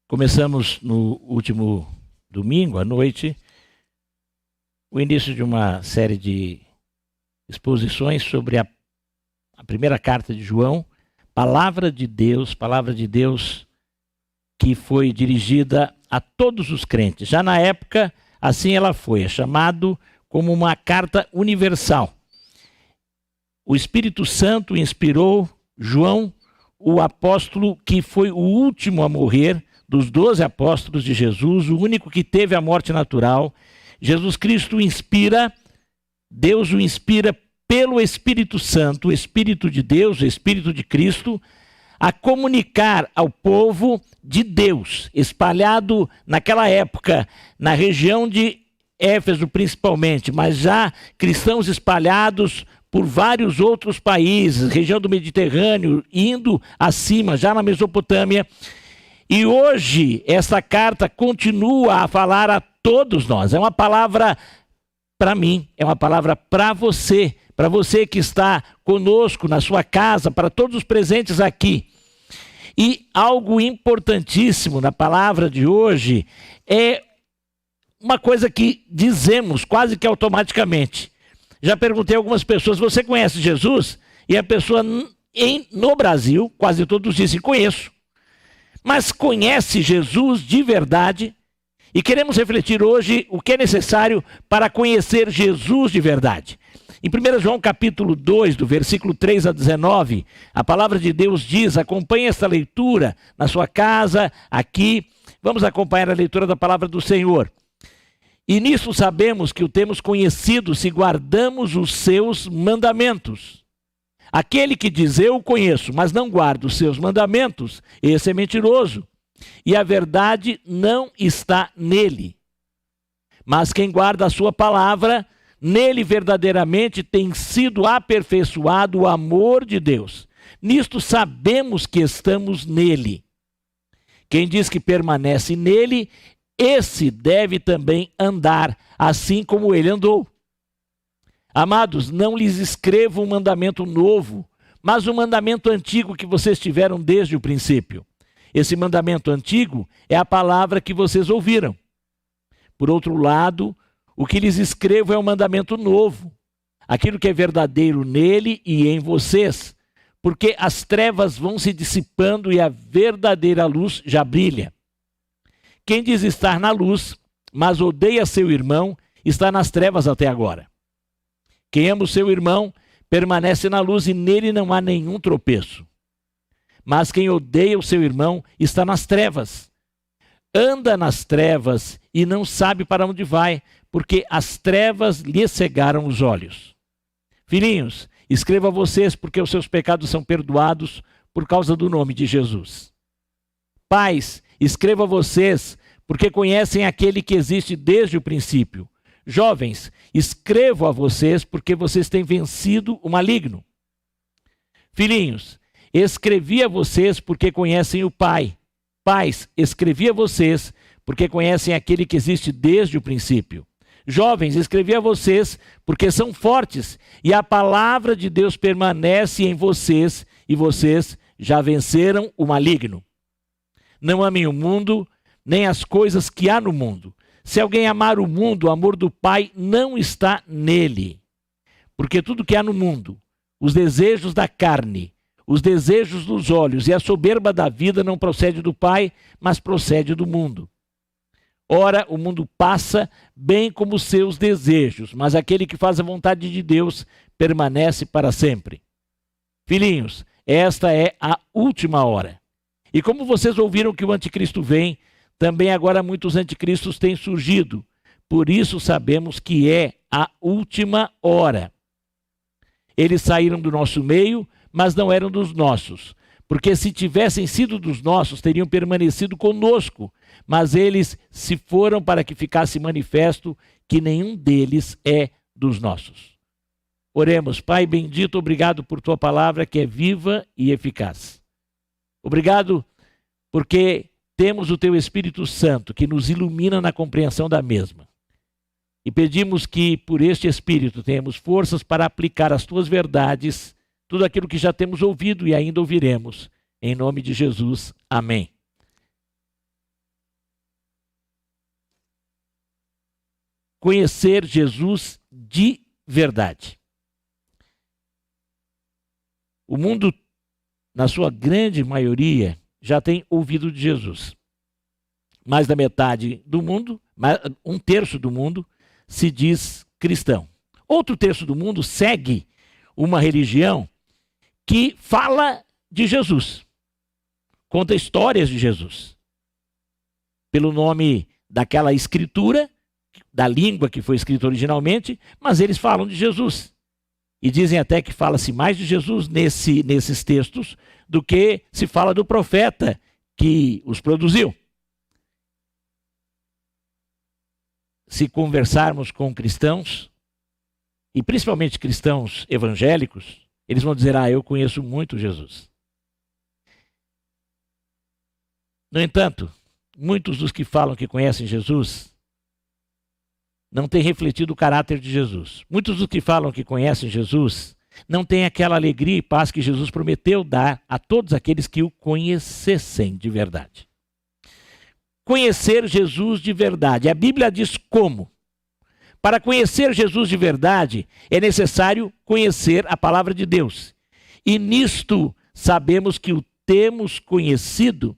Começamos no último domingo à noite o início de uma série de exposições sobre a primeira carta de João, palavra de Deus que foi dirigida a todos os crentes. Já na época, assim ela foi, é chamado como uma carta universal. O Espírito Santo inspirou João, o apóstolo que foi o último a morrer, dos 12 apóstolos de Jesus, o único que teve a morte natural. Jesus Cristo inspira, Deus o inspira pelo Espírito Santo, o Espírito de Deus, o Espírito de Cristo, a comunicar ao povo de Deus, espalhado naquela época, na região de Éfeso principalmente, mas já cristãos espalhados por vários outros países, região do Mediterrâneo, indo acima, já na Mesopotâmia. E hoje essa carta continua a falar a todos nós. É uma palavra para mim, é uma palavra para você que está conosco na sua casa, para todos os presentes aqui. E algo importantíssimo na palavra de hoje é uma coisa que dizemos quase que automaticamente. Já perguntei a algumas pessoas, você conhece Jesus? E a pessoa no Brasil, quase todos dizem, conheço. Mas conhece Jesus de verdade? E queremos refletir hoje o que é necessário para conhecer Jesus de verdade. Em 1 João capítulo 2, do versículo 3 a 19, a palavra de Deus diz, acompanhe esta leitura na sua casa, aqui. Vamos acompanhar a leitura da palavra do Senhor. E nisso sabemos que o temos conhecido se guardamos os seus mandamentos. Aquele que diz eu o conheço, mas não guarda os seus mandamentos, esse é mentiroso. E a verdade não está nele. Mas quem guarda a sua palavra, nele verdadeiramente tem sido aperfeiçoado o amor de Deus. Nisto sabemos que estamos nele. Quem diz que permanece nele, esse deve também andar, assim como ele andou. Amados, não lhes escrevo um mandamento novo, mas um mandamento antigo que vocês tiveram desde o princípio. Esse mandamento antigo é a palavra que vocês ouviram. Por outro lado, o que lhes escrevo é um mandamento novo, aquilo que é verdadeiro nele e em vocês, porque as trevas vão se dissipando e a verdadeira luz já brilha. Quem diz estar na luz, mas odeia seu irmão, está nas trevas até agora. Quem ama o seu irmão permanece na luz e nele não há nenhum tropeço. Mas quem odeia o seu irmão está nas trevas. Anda nas trevas e não sabe para onde vai, porque as trevas lhe cegaram os olhos. Filhinhos, escrevo a vocês porque os seus pecados são perdoados por causa do nome de Jesus. Pais, escrevo a vocês porque conhecem aquele que existe desde o princípio. Jovens, escrevo a vocês porque vocês têm vencido o maligno. Filhinhos, escrevi a vocês porque conhecem o Pai. Pais, escrevi a vocês porque conhecem aquele que existe desde o princípio. Jovens, escrevi a vocês porque são fortes e a palavra de Deus permanece em vocês e vocês já venceram o maligno. Não amem o mundo, nem as coisas que há no mundo. Se alguém amar o mundo, o amor do Pai não está nele. Porque tudo que há no mundo, os desejos da carne, os desejos dos olhos e a soberba da vida não procede do Pai, mas procede do mundo. Ora, o mundo passa bem como os seus desejos, mas aquele que faz a vontade de Deus permanece para sempre. Filhinhos, esta é a última hora. E como vocês ouviram que o anticristo vem, também agora muitos anticristos têm surgido. Por isso sabemos que é a última hora. Eles saíram do nosso meio, mas não eram dos nossos. Porque se tivessem sido dos nossos, teriam permanecido conosco. Mas eles se foram para que ficasse manifesto que nenhum deles é dos nossos. Oremos. Pai bendito, obrigado por tua palavra que é viva e eficaz. Obrigado porque temos o teu Espírito Santo que nos ilumina na compreensão da mesma. E pedimos que por este Espírito tenhamos forças para aplicar as tuas verdades, tudo aquilo que já temos ouvido e ainda ouviremos. Em nome de Jesus, amém. conhecer Jesus de verdade. O mundo, na sua grande maioria, já tem ouvido de Jesus. Mais da metade do mundo, um terço do mundo, se diz cristão. Outro terço do mundo segue uma religião que fala de Jesus, conta histórias de Jesus, pelo nome daquela escritura, da língua que foi escrita originalmente, mas eles falam de Jesus. E dizem até que fala-se mais de Jesus nesses textos do que se fala do profeta que os produziu. Se conversarmos com cristãos, e principalmente cristãos evangélicos, eles vão dizer, eu conheço muito Jesus. No entanto, muitos dos que falam que conhecem Jesus não têm refletido o caráter de Jesus. Muitos dos que falam que conhecem Jesus não têm aquela alegria e paz que Jesus prometeu dar a todos aqueles que o conhecessem de verdade. Conhecer Jesus de verdade. A Bíblia diz como. Para conhecer Jesus de verdade, é necessário conhecer a palavra de Deus. E nisto sabemos que o temos conhecido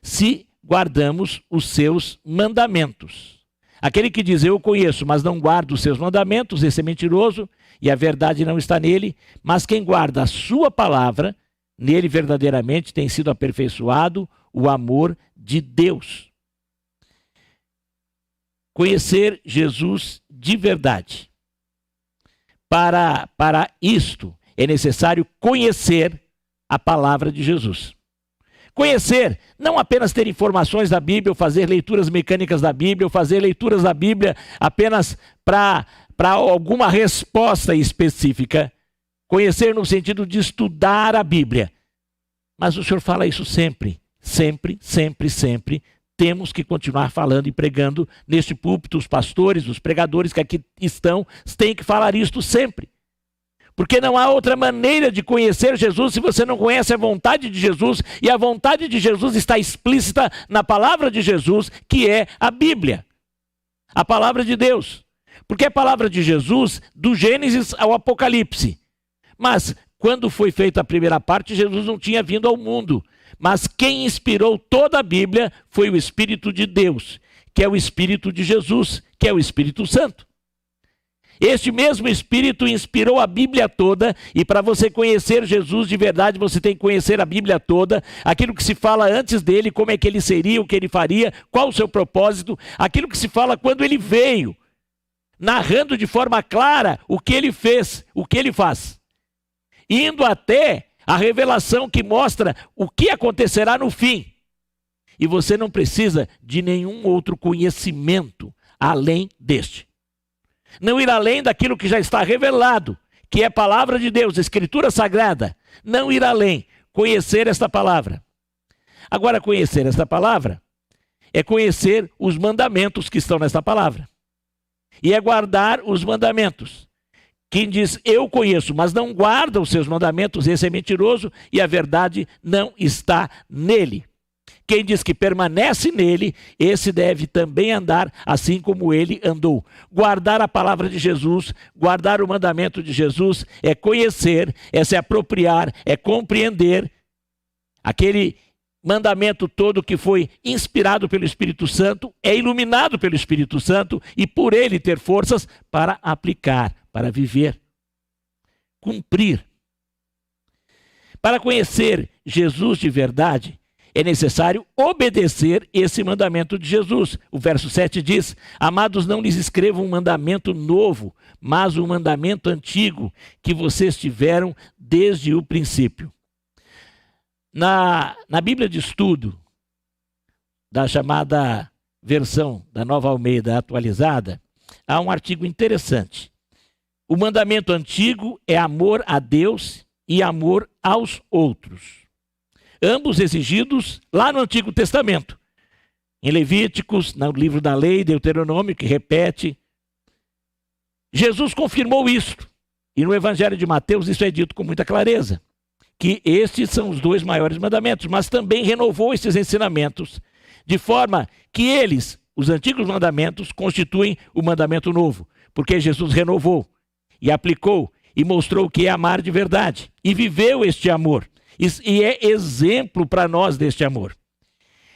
se guardamos os seus mandamentos. Aquele que diz, eu conheço, mas não guarda os seus mandamentos, esse é mentiroso, e a verdade não está nele. Mas quem guarda a sua palavra, nele verdadeiramente tem sido aperfeiçoado o amor de Deus. Conhecer Jesus de verdade. Para isto, é necessário conhecer a palavra de Jesus. Conhecer, não apenas ter informações da Bíblia, ou fazer leituras mecânicas da Bíblia, ou fazer leituras da Bíblia apenas para alguma resposta específica. Conhecer no sentido de estudar a Bíblia. Mas o Senhor fala isso sempre, sempre, sempre, sempre. Temos que continuar falando e pregando neste púlpito. Os pastores, os pregadores que aqui estão, têm que falar isto sempre. Porque não há outra maneira de conhecer Jesus se você não conhece a vontade de Jesus. E a vontade de Jesus está explícita na palavra de Jesus, que é a Bíblia. A palavra de Deus. Porque é a palavra de Jesus, do Gênesis ao Apocalipse. Mas quando foi feita a primeira parte, Jesus não tinha vindo ao mundo. Mas quem inspirou toda a Bíblia foi o Espírito de Deus, que é o Espírito de Jesus, que é o Espírito Santo. Este mesmo Espírito inspirou a Bíblia toda, e para você conhecer Jesus de verdade, você tem que conhecer a Bíblia toda, aquilo que se fala antes dele, como é que ele seria, o que ele faria, qual o seu propósito, aquilo que se fala quando ele veio, narrando de forma clara o que ele fez, o que ele faz, indo até a revelação que mostra o que acontecerá no fim. E você não precisa de nenhum outro conhecimento além deste. Não ir além daquilo que já está revelado, que é a palavra de Deus, a Escritura Sagrada. Não ir além, conhecer esta palavra. Agora, conhecer esta palavra é conhecer os mandamentos que estão nesta palavra. E é guardar os mandamentos. Quem diz, eu conheço, mas não guarda os seus mandamentos, esse é mentiroso e a verdade não está nele. Quem diz que permanece nele, esse deve também andar assim como ele andou. Guardar a palavra de Jesus, guardar o mandamento de Jesus, é conhecer, é se apropriar, é compreender aquele mandamento todo que foi inspirado pelo Espírito Santo, é iluminado pelo Espírito Santo e por ele ter forças para aplicar, para viver, cumprir. Para conhecer Jesus de verdade, é necessário obedecer esse mandamento de Jesus. O verso 7 diz, amados, não lhes escrevo um mandamento novo, mas um mandamento antigo que vocês tiveram desde o princípio. Na Bíblia de Estudo, da chamada versão da Nova Almeida atualizada, há um artigo interessante. O mandamento antigo é amor a Deus e amor aos outros. Ambos exigidos lá no Antigo Testamento. Em Levíticos, no livro da lei, Deuteronômio, que repete. Jesus confirmou isso. E no Evangelho de Mateus isso é dito com muita clareza. Que estes são os dois maiores mandamentos. Mas também renovou esses ensinamentos. De forma que eles, os antigos mandamentos constituem o mandamento novo, porque Jesus renovou e aplicou e mostrou o que é amar de verdade e viveu este amor e é exemplo para nós deste amor.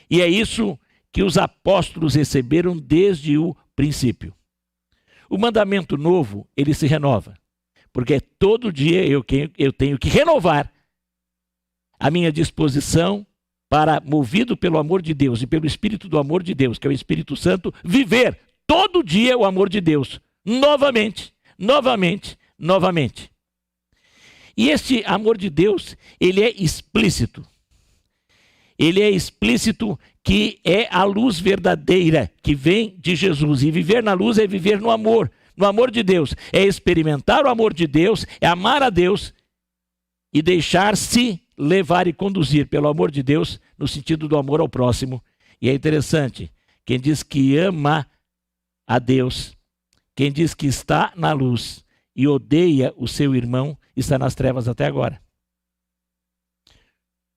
E é isso que os apóstolos receberam desde o princípio. O mandamento novo, ele se renova, porque todo dia eu tenho que renovar a minha disposição para, movido pelo amor de Deus e pelo Espírito do amor de Deus, que é o Espírito Santo, viver todo dia o amor de Deus, novamente, novamente, novamente. E este amor de Deus, ele é explícito. Ele é explícito que é a luz verdadeira que vem de Jesus. E viver na luz é viver no amor de Deus. É experimentar o amor de Deus, é amar a Deus e deixar-se levar e conduzir pelo amor de Deus no sentido do amor ao próximo. E é interessante, quem diz que ama a Deus, quem diz que está na luz e odeia o seu irmão, está nas trevas até agora.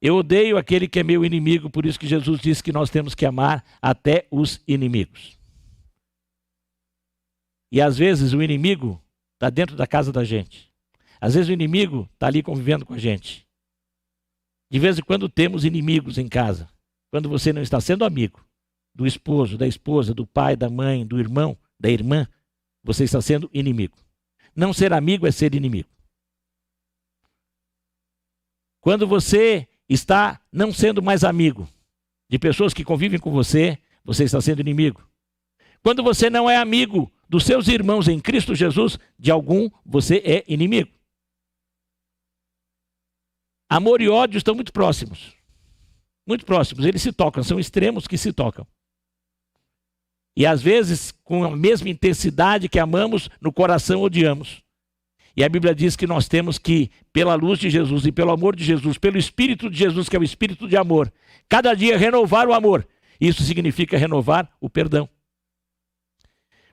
Eu odeio aquele que é meu inimigo, por isso que Jesus disse que nós temos que amar até os inimigos. E às vezes o inimigo está dentro da casa da gente. Às vezes o inimigo está ali convivendo com a gente. De vez em quando temos inimigos em casa. Quando você não está sendo amigo do esposo, da esposa, do pai, da mãe, do irmão, da irmã, você está sendo inimigo. Não ser amigo é ser inimigo. Quando você está não sendo mais amigo de pessoas que convivem com você, você está sendo inimigo. Quando você não é amigo dos seus irmãos em Cristo Jesus, de algum, você é inimigo. Amor e ódio estão muito próximos. Muito próximos. Eles se tocam, são extremos que se tocam. E às vezes, com a mesma intensidade que amamos, no coração odiamos. E a Bíblia diz que nós temos que, pela luz de Jesus e pelo amor de Jesus, pelo Espírito de Jesus, que é o Espírito de amor, cada dia renovar o amor. Isso significa renovar o perdão.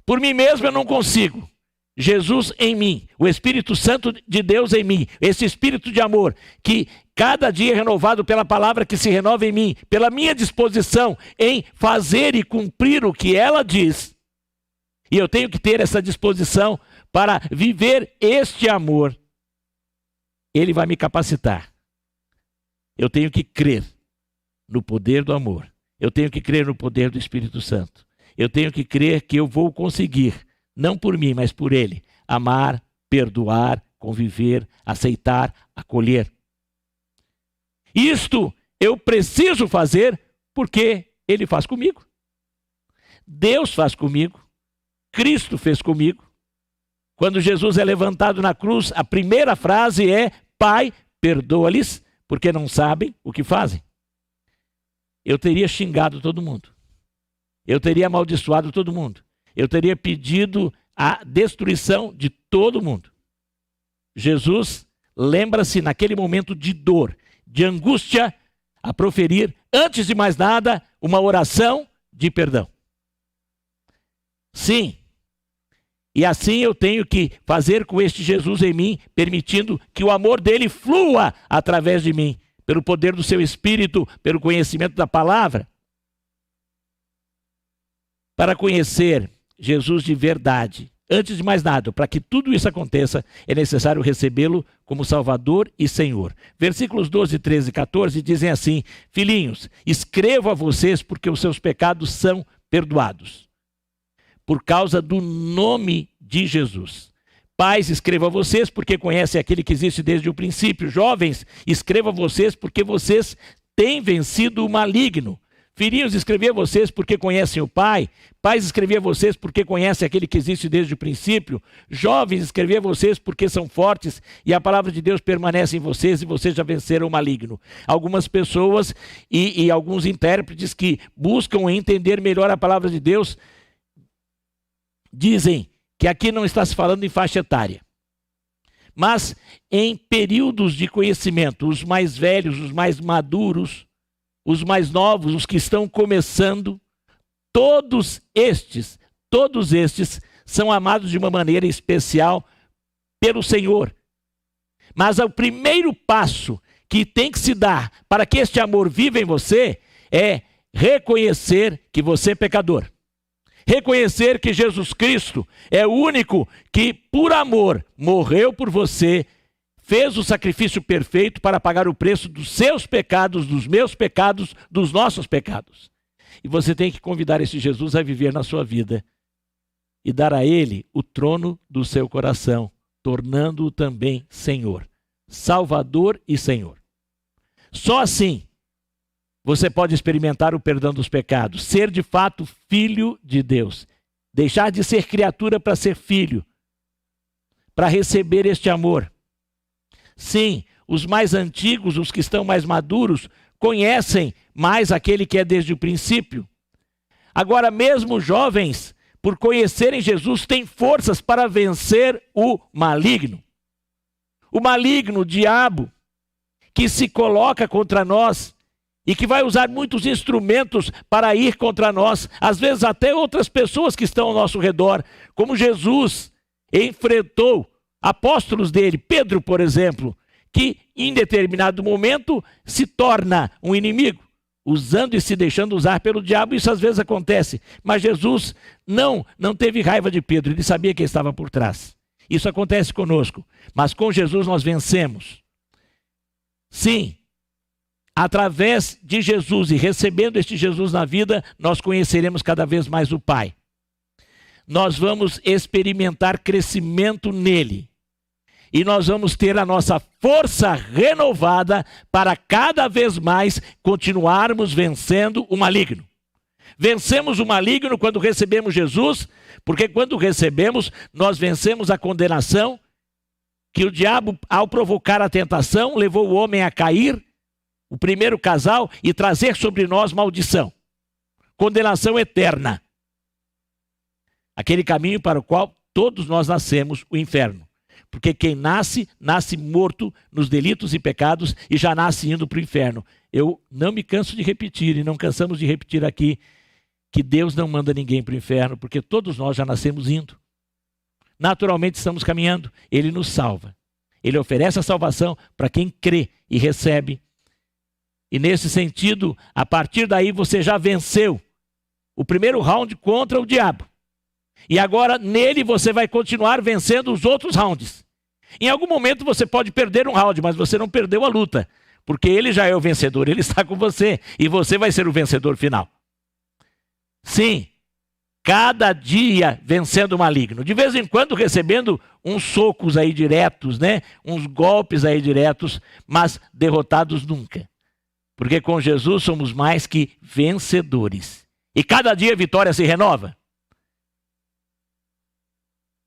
Por mim mesmo eu não consigo. Jesus em mim, o Espírito Santo de Deus em mim, esse Espírito de amor, que cada dia é renovado pela palavra que se renova em mim, pela minha disposição em fazer e cumprir o que ela diz. E eu tenho que ter essa disposição para viver este amor. Ele vai me capacitar. Eu tenho que crer no poder do amor. Eu tenho que crer no poder do Espírito Santo. Eu tenho que crer que eu vou conseguir, não por mim, mas por Ele, amar, perdoar, conviver, aceitar, acolher. Isto eu preciso fazer porque Ele faz comigo. Deus faz comigo. Cristo fez comigo. Quando Jesus é levantado na cruz, a primeira frase é: Pai, perdoa-lhes, porque não sabem o que fazem. Eu teria xingado todo mundo. Eu teria amaldiçoado todo mundo. Eu teria pedido a destruição de todo mundo. Jesus lembra-se naquele momento de dor, de angústia, a proferir, antes de mais nada, uma oração de perdão. Sim. E assim eu tenho que fazer com este Jesus em mim, permitindo que o amor dele flua através de mim, pelo poder do seu Espírito, pelo conhecimento da palavra. Para conhecer Jesus de verdade, antes de mais nada, para que tudo isso aconteça, é necessário recebê-lo como Salvador e Senhor. Versículos 12, 13 e 14 dizem assim: Filhinhos, escrevo a vocês porque os seus pecados são perdoados, por causa do nome de Jesus. Pais, escrevo a vocês porque conhecem aquele que existe desde o princípio. Jovens, escrevo a vocês porque vocês têm vencido o maligno. Filhinhos, escrevi a vocês porque conhecem o Pai. Pais, escrevi a vocês porque conhecem aquele que existe desde o princípio. Jovens, escrevi a vocês porque são fortes e a palavra de Deus permanece em vocês e vocês já venceram o maligno. Algumas pessoas e alguns intérpretes que buscam entender melhor a palavra de Deus dizem que aqui não está se falando em faixa etária, mas em períodos de conhecimento. Os mais velhos, os mais maduros, os mais novos, os que estão começando, todos estes são amados de uma maneira especial pelo Senhor. Mas o primeiro passo que tem que se dar para que este amor viva em você é reconhecer que você é pecador. Reconhecer que Jesus Cristo é o único que, por amor, morreu por você, fez o sacrifício perfeito para pagar o preço dos seus pecados, dos meus pecados, dos nossos pecados. E você tem que convidar esse Jesus a viver na sua vida e dar a ele o trono do seu coração, tornando-o também Senhor, Salvador e Senhor. Só assim você pode experimentar o perdão dos pecados, ser de fato filho de Deus, deixar de ser criatura para ser filho, para receber este amor. Sim, os mais antigos, os que estão mais maduros, conhecem mais aquele que é desde o princípio. Agora, mesmo jovens, por conhecerem Jesus, têm forças para vencer o maligno. O maligno, o diabo, que se coloca contra nós e que vai usar muitos instrumentos para ir contra nós, às vezes até outras pessoas que estão ao nosso redor, como Jesus enfrentou apóstolos dele, Pedro, por exemplo, que em determinado momento se torna um inimigo, usando e se deixando usar pelo diabo. Isso às vezes acontece, mas Jesus não teve raiva de Pedro, ele sabia que estava por trás. Isso acontece conosco, mas com Jesus nós vencemos. Sim, através de Jesus e recebendo este Jesus na vida, nós conheceremos cada vez mais o Pai. Nós vamos experimentar crescimento nele. E nós vamos ter a nossa força renovada para cada vez mais continuarmos vencendo o maligno. Vencemos o maligno quando recebemos Jesus, porque quando recebemos, nós vencemos a condenação, que o diabo, ao provocar a tentação, levou o homem a cair, o primeiro casal, e trazer sobre nós maldição. Condenação eterna. Aquele caminho para o qual todos nós nascemos, o inferno. Porque quem nasce, nasce morto nos delitos e pecados e já nasce indo para o inferno. Eu não me canso de repetir, e não cansamos de repetir aqui, que Deus não manda ninguém para o inferno, porque todos nós já nascemos indo. Naturalmente estamos caminhando, Ele nos salva. Ele oferece a salvação para quem crê e recebe. E nesse sentido, a partir daí você já venceu o primeiro round contra o diabo. E agora nele você vai continuar vencendo os outros rounds. Em algum momento você pode perder um round, mas você não perdeu a luta. Porque ele já é o vencedor, ele está com você. E você vai ser o vencedor final. Sim, cada dia vencendo o maligno. De vez em quando recebendo uns socos aí diretos, né? Uns golpes aí diretos, mas derrotados nunca. Porque com Jesus somos mais que vencedores. E cada dia a vitória se renova.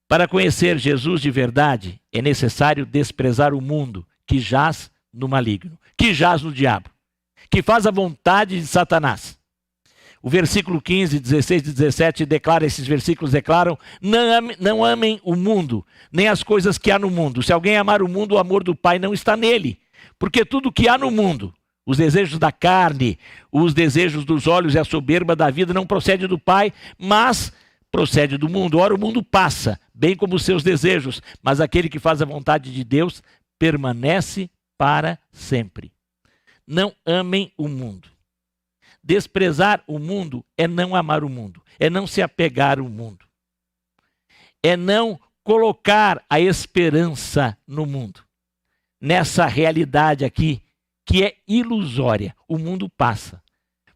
Para conhecer Jesus de verdade, é necessário desprezar o mundo que jaz no maligno, que jaz no diabo, que faz a vontade de Satanás. O versículo 15, 16 e 17 esses versículos declaram: não amem o mundo, nem as coisas que há no mundo. Se alguém amar o mundo, o amor do Pai não está nele. Porque tudo que há no mundo, os desejos da carne, os desejos dos olhos e a soberba da vida não procede do Pai, mas procede do mundo. Ora, o mundo passa, bem como os seus desejos, mas aquele que faz a vontade de Deus permanece para sempre. Não amem o mundo. Desprezar o mundo é não amar o mundo, é não se apegar ao mundo, é não colocar a esperança no mundo, nessa realidade aqui que é ilusória. O mundo passa.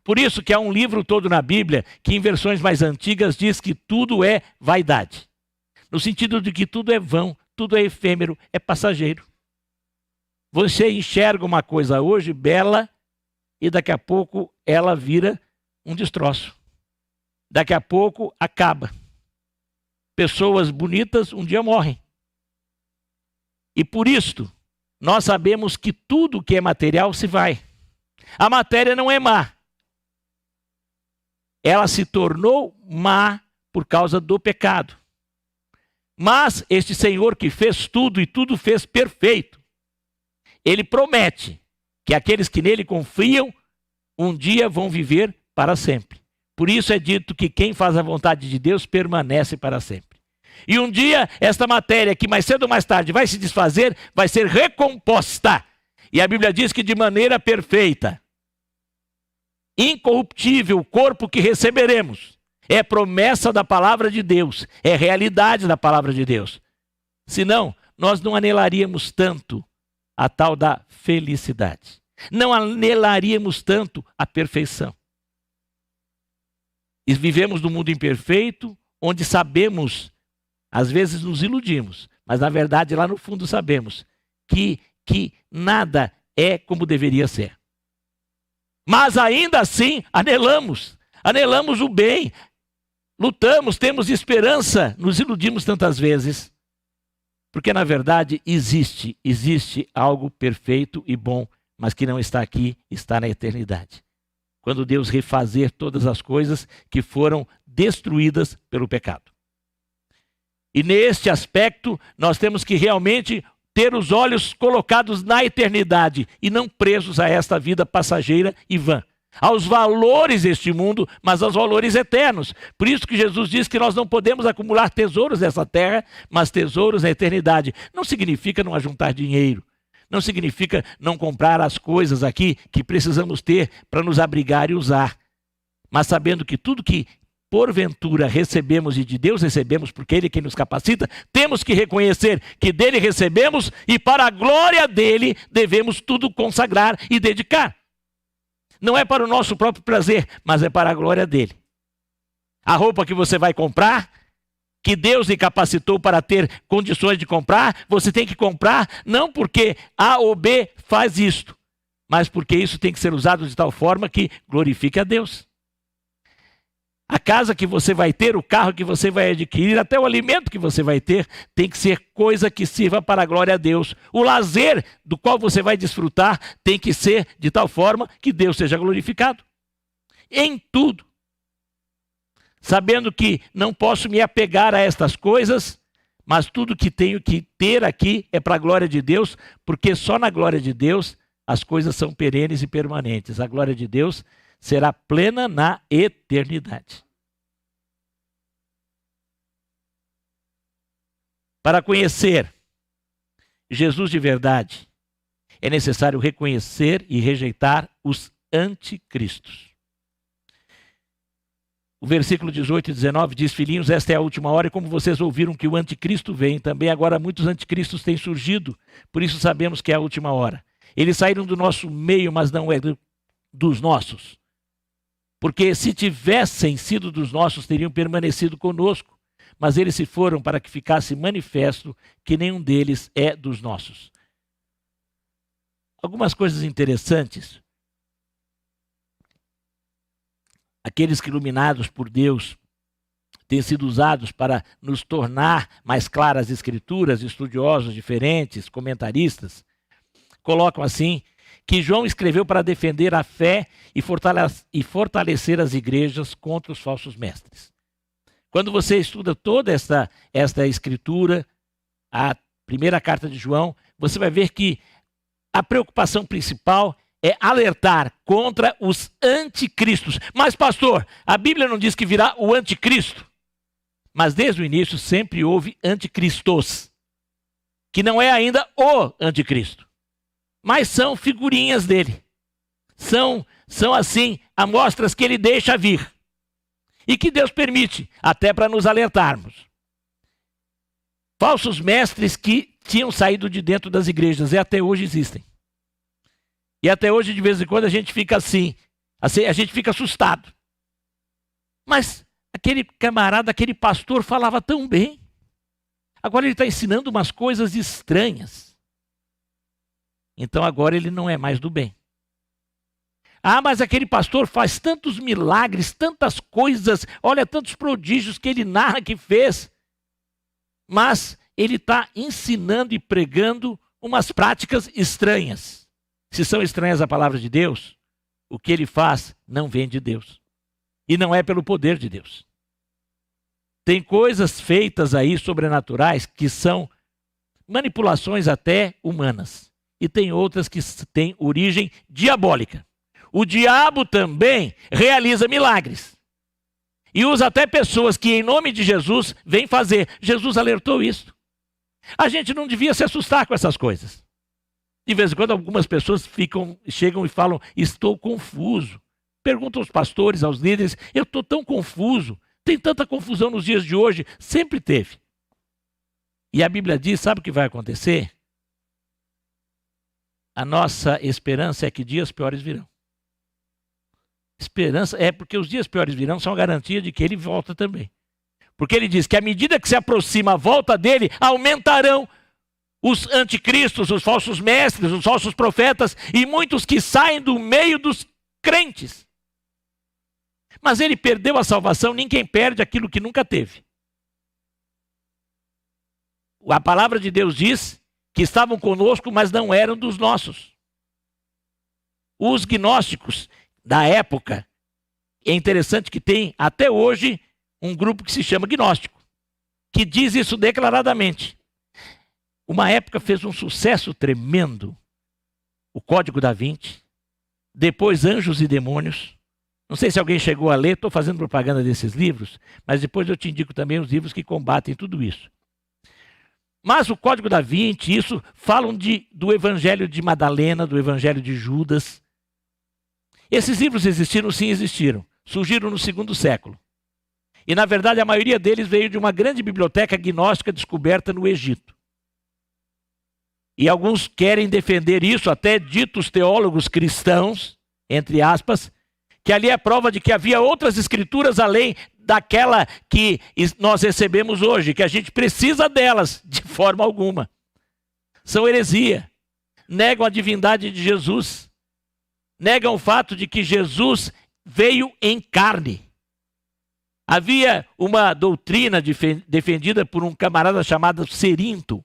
Por isso que há um livro todo na Bíblia que em versões mais antigas diz que tudo é vaidade. No sentido de que tudo é vão, tudo é efêmero, é passageiro. Você enxerga uma coisa hoje bela e daqui a pouco ela vira um destroço. Daqui a pouco acaba. Pessoas bonitas um dia morrem. E por isto, nós sabemos que tudo que é material se vai. A matéria não é má. Ela se tornou má por causa do pecado. Mas este Senhor que fez tudo e tudo fez perfeito, Ele promete que aqueles que nele confiam, um dia vão viver para sempre. Por isso é dito que quem faz a vontade de Deus permanece para sempre. E um dia esta matéria, que mais cedo ou mais tarde vai se desfazer, vai ser recomposta. E a Bíblia diz que de maneira perfeita. Incorruptível, o corpo que receberemos É promessa da palavra de Deus. É realidade da palavra de Deus. Senão, nós não anelaríamos tanto a tal da felicidade. Não anelaríamos tanto a perfeição. E vivemos num mundo imperfeito, onde sabemos, às vezes nos iludimos, mas na verdade lá no fundo sabemos que nada é como deveria ser. Mas ainda assim anelamos o bem, lutamos, temos esperança, nos iludimos tantas vezes. Porque na verdade existe algo perfeito e bom, mas que não está aqui, está na eternidade. Quando Deus refazer todas as coisas que foram destruídas pelo pecado. E neste aspecto, nós temos que realmente ter os olhos colocados na eternidade e não presos a esta vida passageira e vã. Aos valores deste mundo, mas aos valores eternos. Por isso que Jesus diz que nós não podemos acumular tesouros nessa terra, mas tesouros na eternidade. Não significa não ajuntar dinheiro. Não significa não comprar as coisas aqui que precisamos ter para nos abrigar e usar. Mas sabendo que tudo que porventura recebemos e de Deus recebemos, porque Ele é quem nos capacita, temos que reconhecer que dele recebemos e para a glória dele devemos tudo consagrar e dedicar. Não é para o nosso próprio prazer, mas é para a glória dele. A roupa que você vai comprar, que Deus lhe capacitou para ter condições de comprar, você tem que comprar não porque A ou B faz isto, mas porque isso tem que ser usado de tal forma que glorifique a Deus. A casa que você vai ter, o carro que você vai adquirir, até o alimento que você vai ter, tem que ser coisa que sirva para a glória a Deus. O lazer do qual você vai desfrutar tem que ser de tal forma que Deus seja glorificado. Em tudo. Sabendo que não posso me apegar a estas coisas, mas tudo que tenho que ter aqui é para a glória de Deus, porque só na glória de Deus as coisas são perenes e permanentes. A glória de Deus será plena na eternidade. Para conhecer Jesus de verdade, é necessário reconhecer e rejeitar os anticristos. O versículo 18 e 19 diz: filhinhos, esta é a última hora, e como vocês ouviram que o anticristo vem, também agora muitos anticristos têm surgido, por isso sabemos que é a última hora. Eles saíram do nosso meio, mas não é dos nossos. Porque se tivessem sido dos nossos, teriam permanecido conosco, mas eles se foram para que ficasse manifesto que nenhum deles é dos nossos. Algumas coisas interessantes. Aqueles que, iluminados por Deus, têm sido usados para nos tornar mais claras as Escrituras, estudiosos diferentes, comentaristas, colocam assim, que João escreveu para defender a fé e fortalecer as igrejas contra os falsos mestres. Quando você estuda toda esta Escritura, a primeira carta de João, você vai ver que a preocupação principal é alertar contra os anticristos. Mas, pastor, a Bíblia não diz que virá o anticristo. Mas desde o início sempre houve anticristos, que não é ainda o anticristo, mas são figurinhas dele. São assim, amostras que ele deixa vir. E que Deus permite, até para nos alertarmos. Falsos mestres que tinham saído de dentro das igrejas e até hoje existem. E até hoje, de vez em quando, a gente fica assim, a gente fica assustado. Mas aquele camarada, aquele pastor falava tão bem. Agora ele está ensinando umas coisas estranhas. Então agora ele não é mais do bem. Ah, mas aquele pastor faz tantos milagres, tantas coisas, olha tantos prodígios que ele narra que fez. Mas ele está ensinando e pregando umas práticas estranhas. Se são estranhas à palavra de Deus, o que ele faz não vem de Deus. E não é pelo poder de Deus. Tem coisas feitas aí sobrenaturais que são manipulações até humanas. E tem outras que têm origem diabólica. O diabo também realiza milagres. E usa até pessoas que em nome de Jesus vêm fazer. Jesus alertou isso. A gente não devia se assustar com essas coisas. De vez em quando algumas pessoas chegam e falam, estou confuso. Perguntam aos pastores, aos líderes, eu estou tão confuso. tem tanta confusão nos dias de hoje? Sempre teve. E a Bíblia diz, sabe o que vai acontecer? A nossa esperança é que dias piores virão. Esperança é porque os dias piores virão são a garantia de que ele volta também. Porque ele diz que à medida que se aproxima a volta dele, aumentarão os anticristos, os falsos mestres, os falsos profetas e muitos que saem do meio dos crentes. Mas ele perdeu a salvação, ninguém perde aquilo que nunca teve. A palavra de Deus diz que estavam conosco, mas não eram dos nossos. Os gnósticos da época, é interessante que tem até hoje um grupo que se chama gnóstico, que diz isso declaradamente. Uma época fez um sucesso tremendo, o Código da Vinci, depois Anjos e Demônios. Não sei se alguém chegou a ler, estou fazendo propaganda desses livros, mas depois eu te indico também os livros que combatem tudo isso. Mas o Código da Vinci, isso falam do Evangelho de Madalena, do Evangelho de Judas. Esses livros existiram? Sim, existiram. Surgiram no 2º século. E, na verdade, a maioria deles veio de uma grande biblioteca gnóstica descoberta no Egito. E alguns querem defender isso, até ditos teólogos cristãos, entre aspas, que ali é a prova de que havia outras escrituras além daquela que nós recebemos hoje, que a gente precisa delas de forma alguma. São heresia. Negam a divindade de Jesus. Negam o fato de que Jesus veio em carne. Havia uma doutrina defendida por um camarada chamado Cerinto,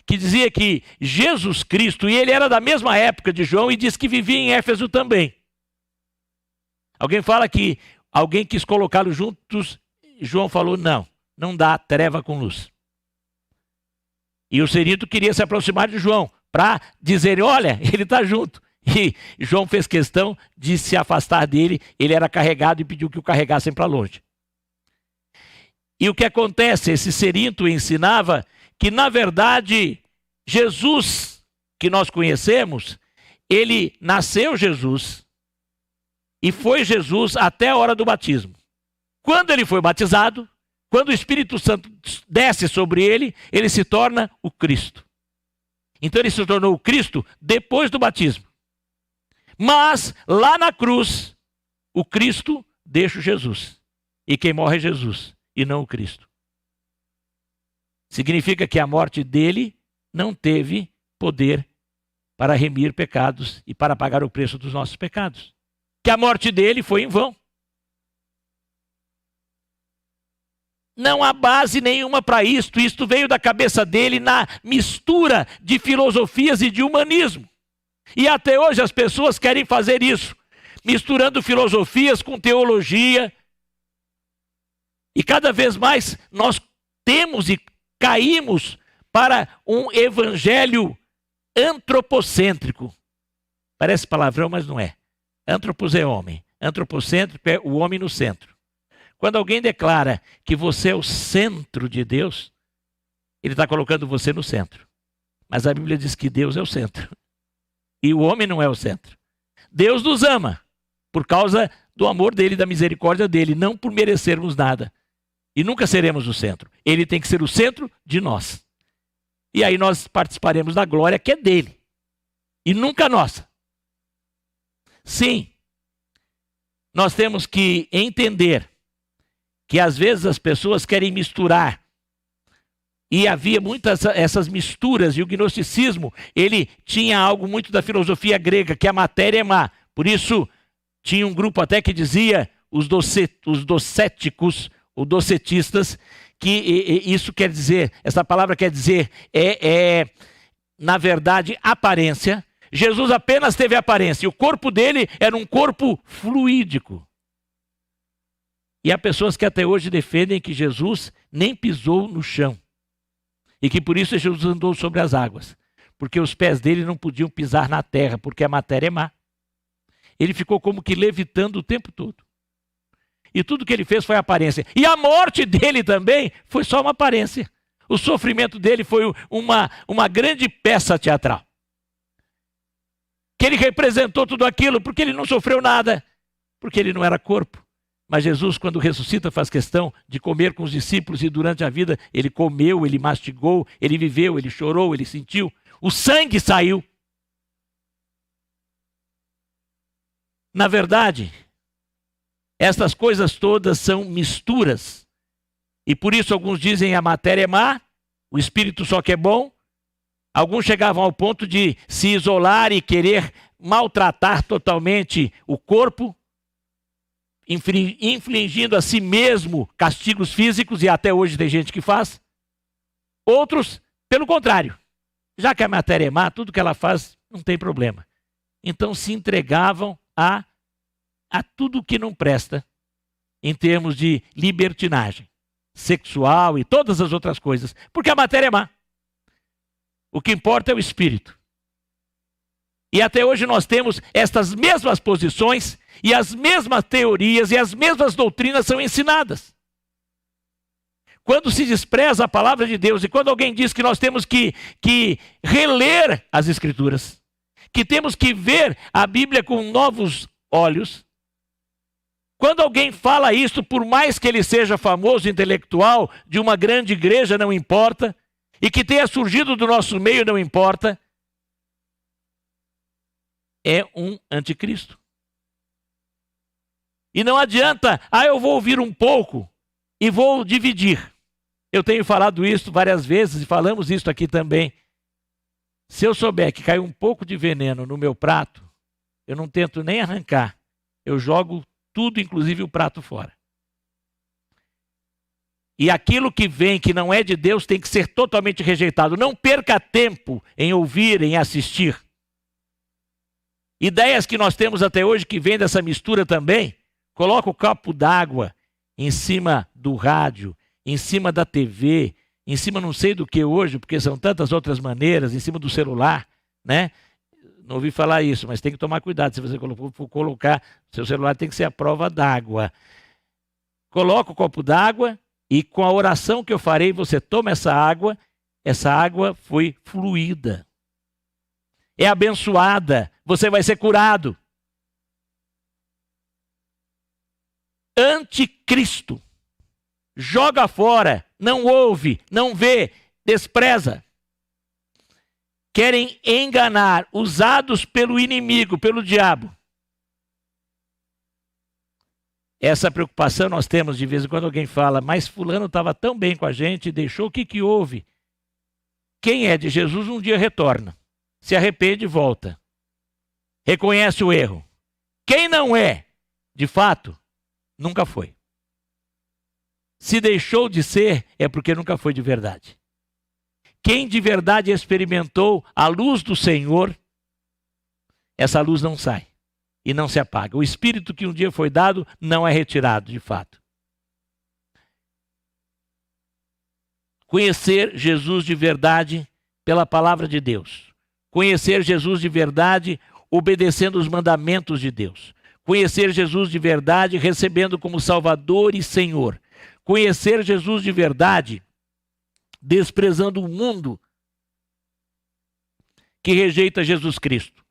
que dizia que Jesus Cristo, e ele era da mesma época de João, e diz que vivia em Éfeso também. Alguém fala que alguém quis colocá-los juntos, João falou, não dá treva com luz. E o Cerinto queria se aproximar de João, para dizer, olha, ele está junto. E João fez questão de se afastar dele, ele era carregado e pediu que o carregassem para longe. E o que acontece? Esse Cerinto ensinava que, na verdade, Jesus, que nós conhecemos, ele nasceu Jesus e foi Jesus até a hora do batismo. Quando ele foi batizado, quando o Espírito Santo desce sobre ele, ele se torna o Cristo. Então ele se tornou o Cristo depois do batismo. Mas, lá na cruz, o Cristo deixa o Jesus. E quem morre é Jesus, e não o Cristo. Significa que a morte dele não teve poder para remir pecados e para pagar o preço dos nossos pecados. Que a morte dele foi em vão. Não há base nenhuma para isto. Isto veio da cabeça dele na mistura de filosofias e de humanismo. E até hoje as pessoas querem fazer isso, misturando filosofias com teologia. E cada vez mais nós temos e caímos para um evangelho antropocêntrico. Parece palavrão, mas não é. Antropos é homem. Antropocêntrico é o homem no centro. Quando alguém declara que você é o centro de Deus, ele está colocando você no centro. Mas a Bíblia diz que Deus é o centro. E o homem não é o centro. Deus nos ama por causa do amor dele, da misericórdia dele, não por merecermos nada. E nunca seremos o centro. Ele tem que ser o centro de nós. E aí nós participaremos da glória que é dele. E nunca nossa. Sim, nós temos que entender que às vezes as pessoas querem misturar. E havia muitas essas misturas, e o gnosticismo, ele tinha algo muito da filosofia grega, que a matéria é má. Por isso, tinha um grupo até que dizia, os docéticos, ou docetistas, que isso quer dizer, essa palavra quer dizer, na verdade, aparência. Jesus apenas teve aparência, e o corpo dele era um corpo fluídico. E há pessoas que até hoje defendem que Jesus nem pisou no chão. E que por isso Jesus andou sobre as águas. Porque os pés dele não podiam pisar na terra, porque a matéria é má. Ele ficou como que levitando o tempo todo. E tudo que ele fez foi aparência. E a morte dele também foi só uma aparência. O sofrimento dele foi uma grande peça teatral. Que ele representou tudo aquilo porque ele não sofreu nada. Porque ele não era corpo. Mas Jesus, quando ressuscita, faz questão de comer com os discípulos e durante a vida ele comeu, ele mastigou, ele viveu, ele chorou, ele sentiu. O sangue saiu. Na verdade, essas coisas todas são misturas. E por isso alguns dizem a matéria é má, o espírito só que é bom. Alguns chegavam ao ponto de se isolar e querer maltratar totalmente o corpo, infligindo a si mesmo castigos físicos, e até hoje tem gente que faz. Outros, pelo contrário, já que a matéria é má, tudo que ela faz não tem problema. Então se entregavam a tudo que não presta em termos de libertinagem sexual e todas as outras coisas, porque a matéria é má. O que importa é o espírito. E até hoje nós temos estas mesmas posições e as mesmas teorias e as mesmas doutrinas são ensinadas. Quando se despreza a palavra de Deus e quando alguém diz que nós temos que reler as Escrituras, que temos que ver a Bíblia com novos olhos, quando alguém fala isso, por mais que ele seja famoso intelectual de uma grande igreja, não importa, e que tenha surgido do nosso meio, não importa, é um anticristo. E não adianta, eu vou ouvir um pouco e vou dividir. Eu tenho falado isso várias vezes e falamos isso aqui também. Se eu souber que caiu um pouco de veneno no meu prato, eu não tento nem arrancar. Eu jogo tudo, inclusive o prato, fora. E aquilo que vem, que não é de Deus, tem que ser totalmente rejeitado. Não perca tempo em ouvir, em assistir. Ideias que nós temos até hoje, que vem dessa mistura também, coloca o copo d'água em cima do rádio, em cima da TV, em cima não sei do que hoje, porque são tantas outras maneiras, em cima do celular, né? Não ouvi falar isso, mas tem que tomar cuidado. Se você for colocar, seu celular tem que ser a prova d'água. Coloca o copo d'água e com a oração que eu farei, você toma essa água foi fluída. É abençoada, você vai ser curado. Anticristo. Joga fora, não ouve, não vê, despreza. Querem enganar, usados pelo inimigo, pelo diabo. Essa preocupação nós temos de vez em quando alguém fala, mas fulano estava tão bem com a gente, deixou, o que houve? Quem é de Jesus um dia retorna, se arrepende e volta. Reconhece o erro. Quem não é, de fato, nunca foi. Se deixou de ser, é porque nunca foi de verdade. Quem de verdade experimentou a luz do Senhor, essa luz não sai e não se apaga. O Espírito que um dia foi dado não é retirado, de fato. Conhecer Jesus de verdade pela palavra de Deus. Conhecer Jesus de verdade obedecendo os mandamentos de Deus. Conhecer Jesus de verdade recebendo como Salvador e Senhor. Conhecer Jesus de verdade desprezando o mundo que rejeita Jesus Cristo.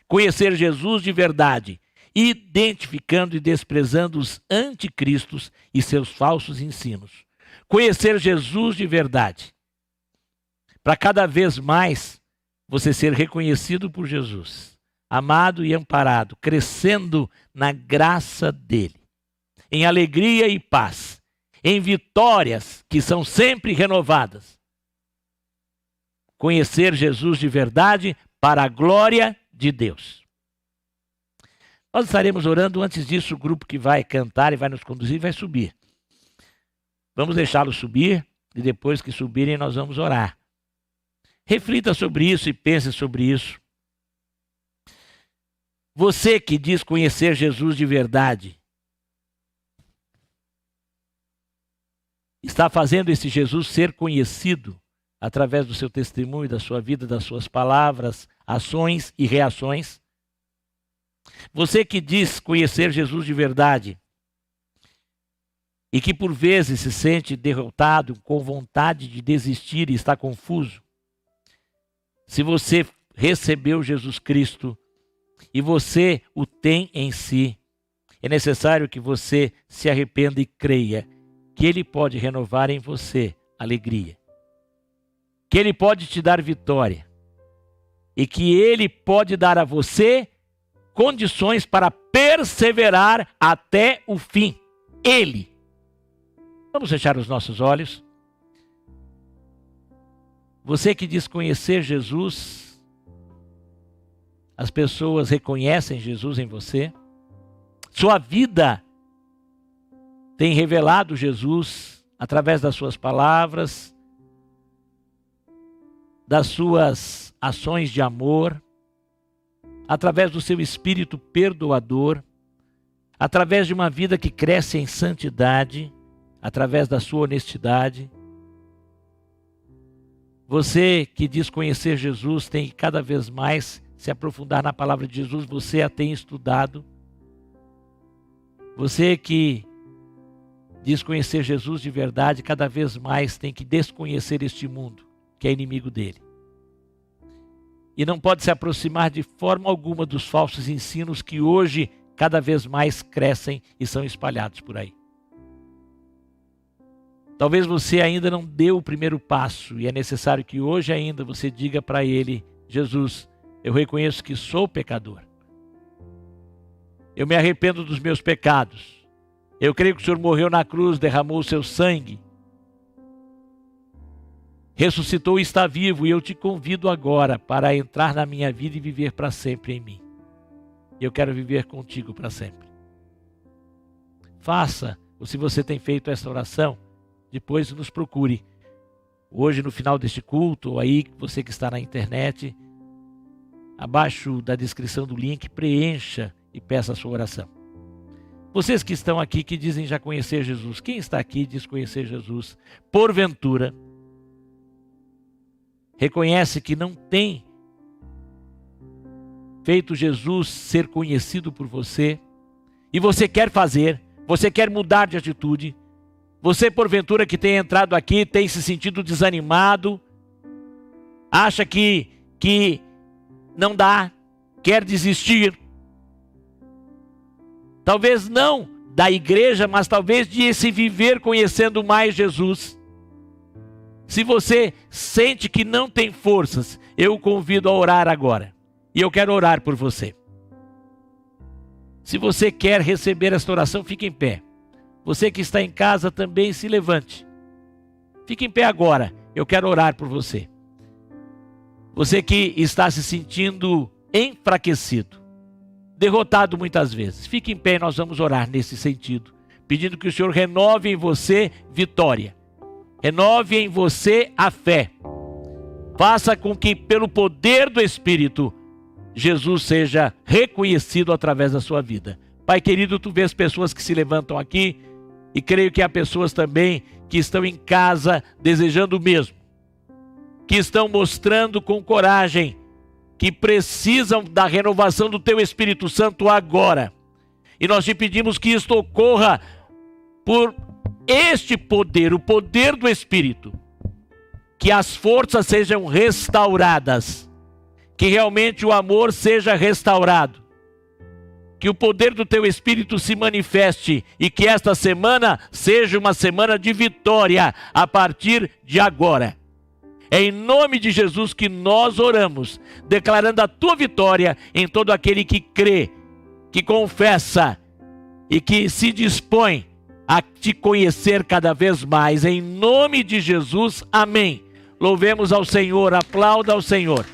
Conhecer Jesus de verdade, identificando e desprezando os anticristos e seus falsos ensinos. Conhecer Jesus de verdade, para cada vez mais você ser reconhecido por Jesus, amado e amparado, crescendo na graça dele, em alegria e paz, em vitórias que são sempre renovadas. Conhecer Jesus de verdade para a glória de Deus. Nós estaremos orando. Antes disso, o grupo que vai cantar e vai nos conduzir vai subir. Vamos deixá-los subir e depois que subirem nós vamos orar. Reflita sobre isso e pense sobre isso. Você que diz conhecer Jesus de verdade, está fazendo esse Jesus ser conhecido através do seu testemunho, da sua vida, das suas palavras, ações e reações? Você que diz conhecer Jesus de verdade e que por vezes se sente derrotado, com vontade de desistir e está confuso, se você recebeu Jesus Cristo e você o tem em si, é necessário que você se arrependa e creia que Ele pode renovar em você alegria, que Ele pode te dar vitória e que Ele pode dar a você condições para perseverar até o fim. Ele. Vamos fechar os nossos olhos. Você que diz conhecer Jesus, as pessoas reconhecem Jesus em você. Sua vida tem revelado Jesus através das suas palavras, das suas ações de amor, através do seu espírito perdoador, através de uma vida que cresce em santidade, através da sua honestidade. Você que diz conhecer Jesus tem que cada vez mais se aprofundar na palavra de Jesus, você a tem estudado. Você que diz conhecer Jesus de verdade, cada vez mais tem que desconhecer este mundo, que é inimigo dele. E não pode se aproximar de forma alguma dos falsos ensinos que hoje cada vez mais crescem e são espalhados por aí. Talvez você ainda não deu o primeiro passo e é necessário que hoje ainda você diga para ele: Jesus, eu reconheço que sou pecador. Eu me arrependo dos meus pecados. Eu creio que o Senhor morreu na cruz, derramou o seu sangue, ressuscitou e está vivo, e eu te convido agora para entrar na minha vida e viver para sempre em mim. Eu quero viver contigo para sempre. Faça, ou se você tem feito essa oração, depois nos procure. Hoje no final deste culto, ou aí você que está na internet, abaixo da descrição do link, preencha e peça a sua oração. Vocês que estão aqui, que dizem já conhecer Jesus, quem está aqui e diz conhecer Jesus, porventura, reconhece que não tem feito Jesus ser conhecido por você, e você quer fazer, você quer mudar de atitude, você porventura que tem entrado aqui, tem se sentido desanimado, acha que não dá, quer desistir, talvez não da igreja, mas talvez de se viver conhecendo mais Jesus. Se você sente que não tem forças, eu o convido a orar agora. E eu quero orar por você. Se você quer receber esta oração, fique em pé. Você que está em casa também se levante. Fique em pé agora. Eu quero orar por você. Você que está se sentindo enfraquecido, derrotado muitas vezes, fique em pé e nós vamos orar nesse sentido, pedindo que o Senhor renove em você vitória. Renove em você a fé. Faça com que, pelo poder do Espírito, Jesus seja reconhecido através da sua vida. Pai querido, tu vês pessoas que se levantam aqui, e creio que há pessoas também que estão em casa desejando o mesmo, que estão mostrando com coragem que precisam da renovação do teu Espírito Santo agora. E nós te pedimos que isto ocorra por este poder, o poder do Espírito, que as forças sejam restauradas, que realmente o amor seja restaurado, que o poder do teu Espírito se manifeste e que esta semana seja uma semana de vitória a partir de agora. É em nome de Jesus que nós oramos, declarando a tua vitória em todo aquele que crê, que confessa e que se dispõe a te conhecer cada vez mais. Em nome de Jesus, amém. Louvemos ao Senhor, aplauda ao Senhor.